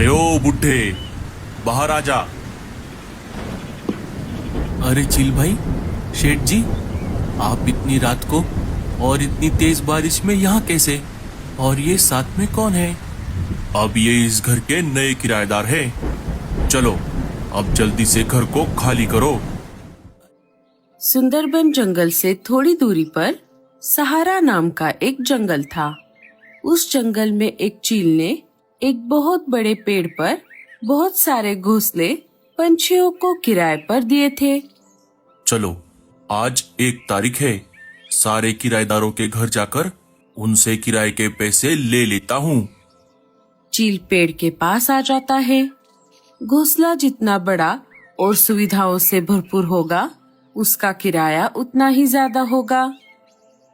अरे ओ बुड्ढे, बाहर आ जा। अरे चिल भाई, शेठ जी, आप इतनी रात को और इतनी तेज बारिश में यहाँ कैसे? और ये साथ में कौन है? अब ये इस घर के नए किराएदार हैं। चलो अब जल्दी से घर को खाली करो। सुंदरबन जंगल से थोड़ी दूरी पर सहारा नाम का एक जंगल था। उस जंगल में एक चील ने एक बहुत बड़े पेड़ पर बहुत सारे घोंसले पंछियों को किराए पर दिए थे। चलो आज 1 तारीख है, सारे किराएदारों के घर जाकर उनसे किराए के पैसे ले लेता हूँ। चील पेड़ के पास आ जाता है। घोंसला जितना बड़ा और सुविधाओं से भरपूर होगा, उसका किराया उतना ही ज्यादा होगा।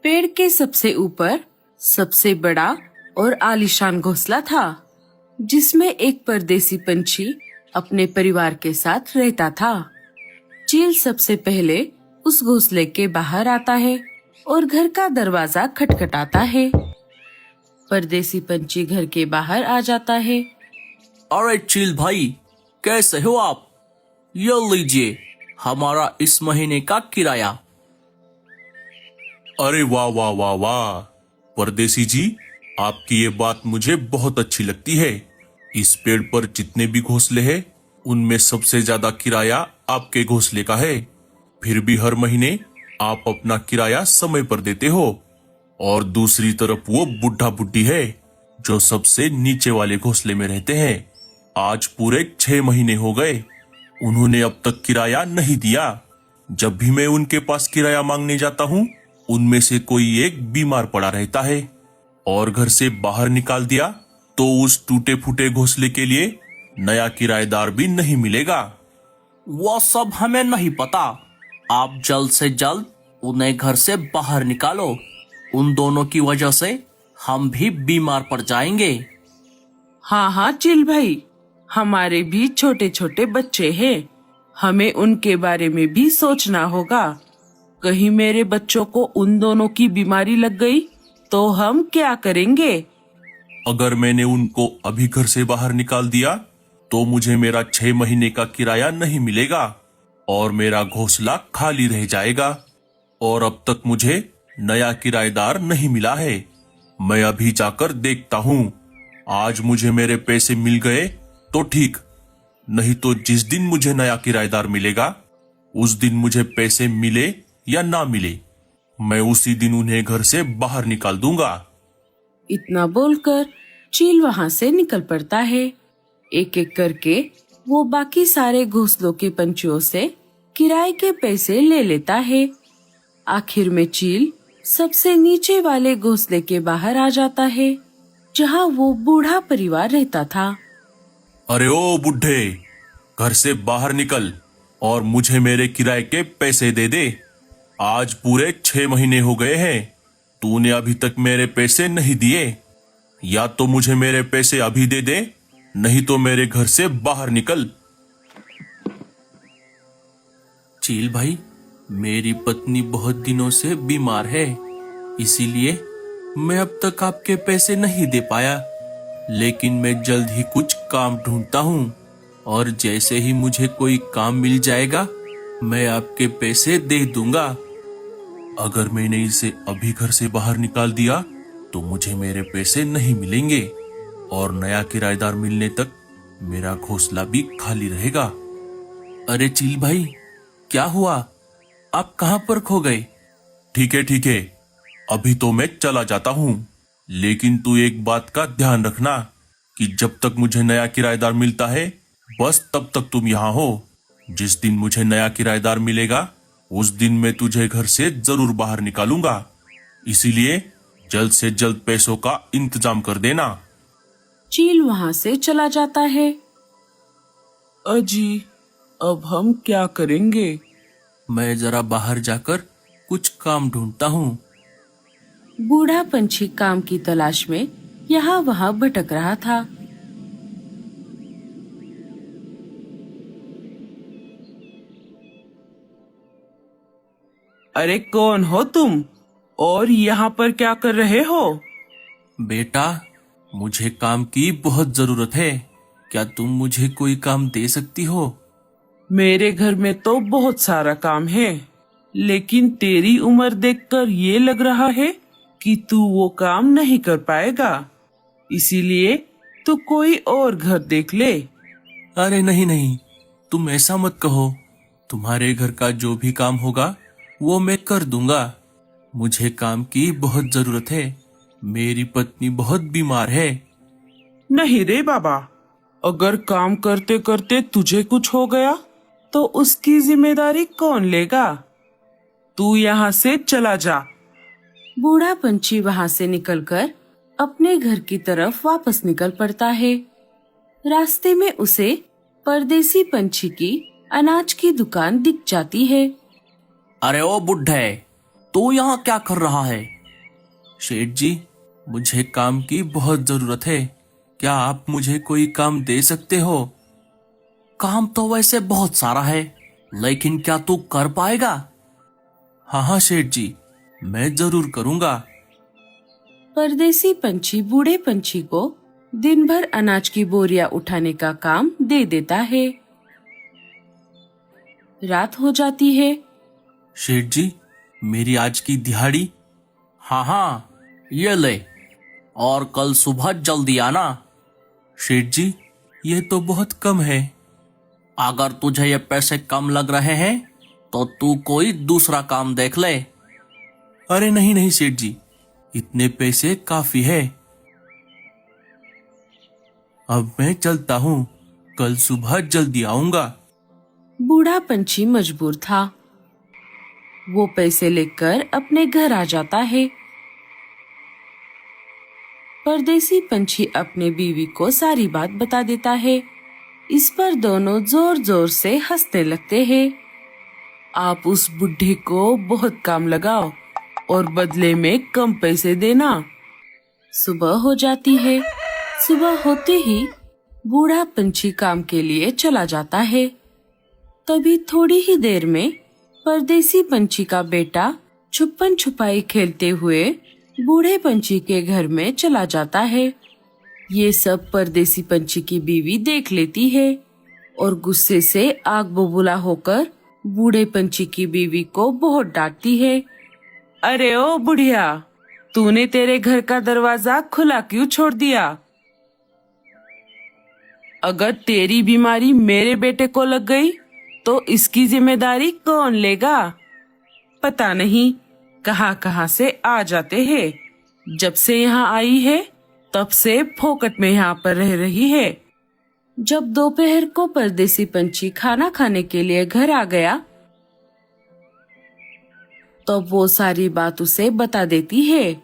पेड़ के सबसे ऊपर सबसे बड़ा और आलीशान घोंसला था, जिसमें एक परदेसी पंछी अपने परिवार के साथ रहता था। चील सबसे पहले उस घोंसले के बाहर आता है और घर का दरवाजा खटखटाता है। परदेसी पंछी घर के बाहर आ जाता है। अरे चिल भाई, कैसे हो आप? ये लीजिए हमारा इस महीने का किराया। अरे वाह वाह वाह वाह, परदेसी जी, आपकी ये बात मुझे बहुत अच्छी लगती है। इस पेड़ पर जितने भी घोंसले हैं, उनमें सबसे ज्यादा किराया आपके घोंसले का है। फिर भी हर महीने आप अपना किराया समय पर देते हो। और दूसरी तरफ वो बुढ़ा बुड्ढी है जो सबसे नीचे वाले घोंसले में रहते हैं। आज पूरे 6 महीने हो गए, उन्होंने अब तक किराया नहीं दिया। जब भी मैं उनके पास किराया मांगने जाता हूँ, उनमें से कोई एक बीमार पड़ा रहता है और घर से बाहर निकाल दिया तो उस टूटे फूटे घोंसले के लिए नया किराएदार भी नहीं मिलेगा। वो सब हमें नहीं पता। आप जल्द से जल्द उन्हें घर से बाहर निकालो। उन दोनों की वजह से हम भी बीमार पड़ जाएंगे। हाँ हाँ चिल भाई, हमारे भी छोटे छोटे बच्चे हैं, हमें उनके बारे में भी सोचना होगा। कहीं मेरे बच्चों को उन दोनों की बीमारी लग गई तो हम क्या करेंगे? अगर मैंने उनको अभी घर से बाहर निकाल दिया तो मुझे मेरा 6 महीने का किराया नहीं मिलेगा और मेरा घोंसला खाली रह जाएगा। और अब तक मुझे नया किराएदार नहीं मिला है। मैं अभी जाकर देखता हूँ। आज मुझे मेरे पैसे मिल गए तो ठीक, नहीं तो जिस दिन मुझे नया किराएदार मिलेगा, उस दिन मुझे पैसे मिले या ना मिले, मैं उसी दिन उन्हें घर से बाहर निकाल दूंगा। इतना बोलकर चील वहाँ से निकल पड़ता है। एक एक करके वो बाकी सारे घोंसलों के पंछियों से किराए के पैसे ले लेता है। आखिर में चील सबसे नीचे वाले घोंसले के बाहर आ जाता है, जहाँ वो बूढ़ा परिवार रहता था। अरे ओ बुड्ढे, घर से बाहर निकल और मुझे मेरे किराए के पैसे दे दे। आज पूरे 6 महीने हो गए हैं, तूने अभी तक मेरे पैसे नहीं दिए। या तो मुझे मेरे पैसे अभी दे दे, नहीं तो मेरे घर से बाहर निकल। चील भाई, मेरी पत्नी बहुत दिनों से बीमार है, इसीलिए मैं अब तक आपके पैसे नहीं दे पाया। लेकिन मैं जल्द ही कुछ काम ढूंढता हूँ और जैसे ही मुझे कोई काम मिल जाएगा, मैं आपके पैसे दे दूंगा। अगर मैंने इसे अभी घर से बाहर निकाल दिया तो मुझे मेरे पैसे नहीं मिलेंगे और नया किराएदार मिलने तक मेरा घोंसला भी खाली रहेगा। अरे चील भाई, क्या हुआ? आप कहाँ पर खो गए? ठीक है, अभी तो मैं चला जाता हूँ, लेकिन तू एक बात का ध्यान रखना कि जब तक मुझे नया किराएदार मिलता है, बस तब तक तुम यहाँ हो। जिस दिन मुझे नया किराएदार मिलेगा, उस दिन मैं तुझे घर से जरूर बाहर निकालूंगा। इसीलिए जल्द से जल्द पैसों का इंतजाम कर देना। चील वहाँ से चला जाता है। अजी, अब हम क्या करेंगे? मैं जरा बाहर जाकर कुछ काम ढूंढता हूँ। बूढ़ा पंछी काम की तलाश में यहाँ वहाँ भटक रहा था। अरे कौन हो तुम और यहाँ पर क्या कर रहे हो? बेटा, मुझे काम की बहुत जरूरत है, क्या तुम मुझे कोई काम दे सकती हो? मेरे घर में तो बहुत सारा काम है, लेकिन तेरी उम्र देखकर ये लग रहा है कि तू वो काम नहीं कर पाएगा, इसीलिए तू कोई और घर देख ले। अरे नहीं नहीं, तुम ऐसा मत कहो। तुम्हारे घर का जो भी काम होगा वो मैं कर दूंगा। मुझे काम की बहुत जरूरत है। मेरी पत्नी बहुत बीमार है। नहीं रे बाबा, अगर काम करते करते तुझे कुछ हो गया तो उसकी जिम्मेदारी कौन लेगा? तू यहाँ से चला जा। बूढ़ा पंछी वहां से निकलकर अपने घर की तरफ वापस निकल पड़ता है। रास्ते में उसे परदेसी पंछी की अनाज की दुकान दिख जाती है। अरे ओ बुड्ढे, तू यहाँ क्या कर रहा है? शेठ जी, मुझे काम की बहुत जरूरत है। क्या आप मुझे कोई काम दे सकते हो? काम तो वैसे बहुत सारा है, लेकिन क्या तू कर पाएगा? हाँ हाँ शेठ जी, मैं जरूर करूंगा। परदेसी पंछी बूढ़े पंछी को दिन भर अनाज की बोरियां उठाने का काम दे देता है। रात हो जाती है। शेठ जी, मेरी आज की दिहाड़ी? हाँ हाँ, ये ले, और कल सुबह जल्दी आना। शेठ जी, ये तो बहुत कम है। अगर तुझे ये पैसे कम लग रहे हैं तो तू कोई दूसरा काम देख ले। अरे नहीं नहीं शेठ जी, इतने पैसे काफी है। अब मैं चलता हूँ, कल सुबह जल्दी आऊंगा। बूढ़ा पंछी मजबूर था। वो पैसे लेकर अपने घर आ जाता है। परदेसी पंछी अपने बीवी को सारी बात बता देता है। इस पर दोनों जोर जोर से हंसने लगते हैं। आप उस बुढ़े को बहुत काम लगाओ और बदले में कम पैसे देना। सुबह हो जाती है। सुबह होते ही बूढ़ा पंछी काम के लिए चला जाता है। तभी थोड़ी ही देर में परदेसी पंछी का बेटा छुपन छुपाई खेलते हुए बूढ़े पंछी के घर में चला जाता है। ये सब परदेसी पंछी की बीवी देख लेती है और गुस्से से आग बबूला होकर बूढ़े पंछी की बीवी को बहुत डांटती है। अरे ओ बुढ़िया, तूने तेरे घर का दरवाजा खुला क्यों छोड़ दिया? अगर तेरी बीमारी मेरे बेटे को लग गई तो इसकी जिम्मेदारी कौन लेगा? पता नहीं कहाँ से आ जाते हैं। जब से यहाँ आई है तब से फोकट में यहाँ पर रह रही है। जब दोपहर को परदेसी पंछी खाना खाने के लिए घर आ गया तो वो सारी बात उसे बता देती है।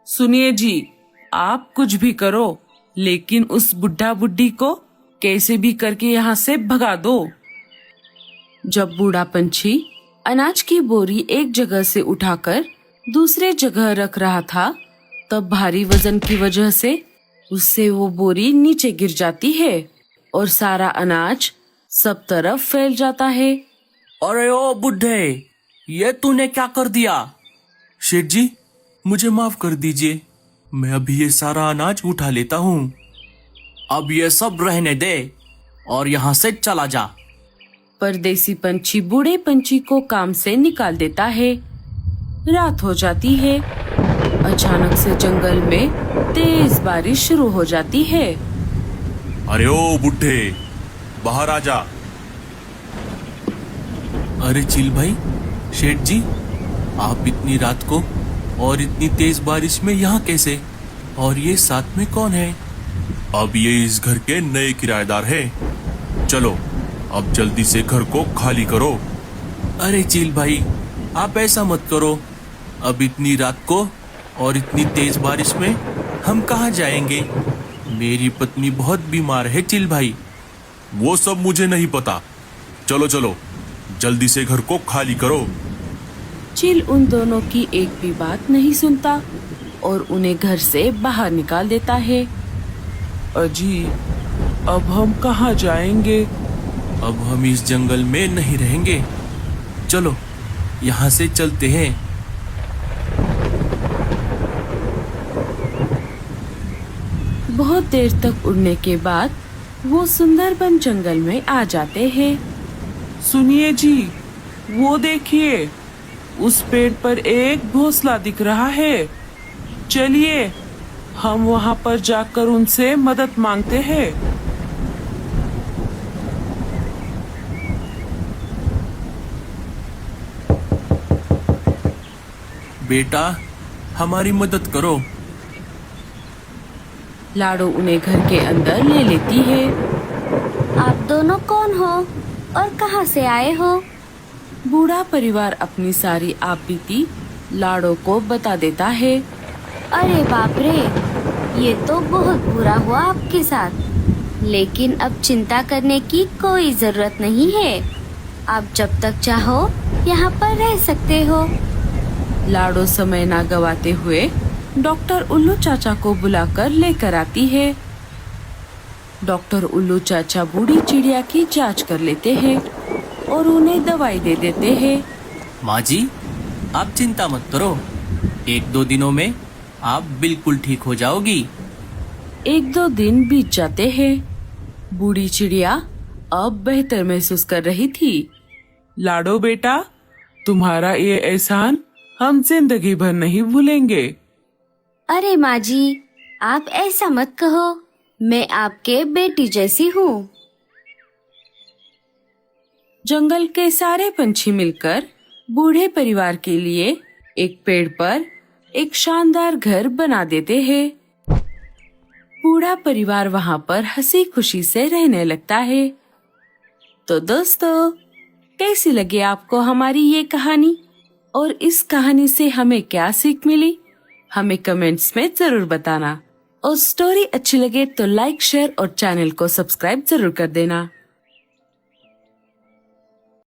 सुनिए जी, आप कुछ भी करो, लेकिन उस बुढ़ा बुढ़ी को कैसे भी करके यहाँ से भगा दो। जब बूढ़ा पंछी अनाज की बोरी एक जगह से उठाकर दूसरे जगह रख रहा था, तब भारी वजन की वजह से उससे वो बोरी नीचे गिर जाती है और सारा अनाज सब तरफ फैल जाता है। अरे ओ बुढ़े, ये तूने क्या कर दिया? शेठ जी, मुझे माफ कर दीजिए, मैं अभी ये सारा अनाज उठा लेता हूँ। अब ये सब रहने दे और यहाँ से चला जा। परदेसी पंछी बूढ़े पंछी को काम से निकाल देता है। रात हो जाती है। अचानक से जंगल में तेज बारिश शुरू हो जाती है। अरे ओ बुड्ढे, बाहर आ जा। अरे चिल भाई, शेठ जी, आप इतनी रात को और इतनी तेज बारिश में यहाँ कैसे? और ये साथ में कौन है? अब ये इस घर के नए किराएदार हैं। चलो अब जल्दी से घर को खाली करो। अरे चिल भाई, आप ऐसा मत करो। अब इतनी रात को और इतनी तेज बारिश में हम कहाँ जाएंगे? मेरी पत्नी बहुत बीमार है चिल भाई। वो सब मुझे नहीं पता। चलो चलो जल्दी से घर को खाली करो। चिल उन दोनों की एक भी बात नहीं सुनता और उन्हें घर से बाहर निकाल देता है। अजी, अब हम कहाँ जाएंगे? अब हम इस जंगल में नहीं रहेंगे। चलो यहाँ से चलते हैं। बहुत देर तक उड़ने के बाद वो सुंदरबन जंगल में आ जाते हैं। सुनिए जी, वो देखिए, उस पेड़ पर एक घोंसला दिख रहा है। चलिए हम वहाँ पर जाकर उनसे मदद मांगते हैं। बेटा, हमारी मदद करो। लाडो उन्हें घर के अंदर ले लेती है। आप दोनों कौन हो और कहाँ से आए हो? बूढ़ा परिवार अपनी सारी आपबीती लाडो को बता देता है। अरे बाप रे, ये तो बहुत बुरा हुआ आपके साथ। लेकिन अब चिंता करने की कोई जरूरत नहीं है। आप जब तक चाहो यहाँ पर रह सकते हो। लाडो समय ना गवाते हुए डॉक्टर उल्लू चाचा को बुलाकर लेकर आती है। डॉक्टर उल्लू चाचा बूढ़ी चिड़िया की जांच कर लेते हैं और उन्हें दवाई दे देते हैं। माँ जी, आप चिंता मत करो, 1-2 दिनों में आप बिल्कुल ठीक हो जाओगी। 1-2 दिन बीत जाते हैं। बूढ़ी चिड़िया अब बेहतर महसूस कर रही थी। लाडो बेटा, तुम्हारा ये एहसान हम जिंदगी भर नहीं भूलेंगे। अरे माँ जी, आप ऐसा मत कहो, मैं आपके बेटी जैसी हूँ। जंगल के सारे पंछी मिलकर बूढ़े परिवार के लिए एक पेड़ पर एक शानदार घर बना देते हैं। बूढ़ा परिवार वहाँ पर हंसी खुशी से रहने लगता है। तो दोस्तों, कैसी लगी आपको हमारी ये कहानी और इस कहानी से हमें क्या सीख मिली? हमें कमेंट्स में जरूर बताना। और स्टोरी अच्छी लगे तो लाइक, शेयर और चैनल को सब्सक्राइब जरूर कर देना।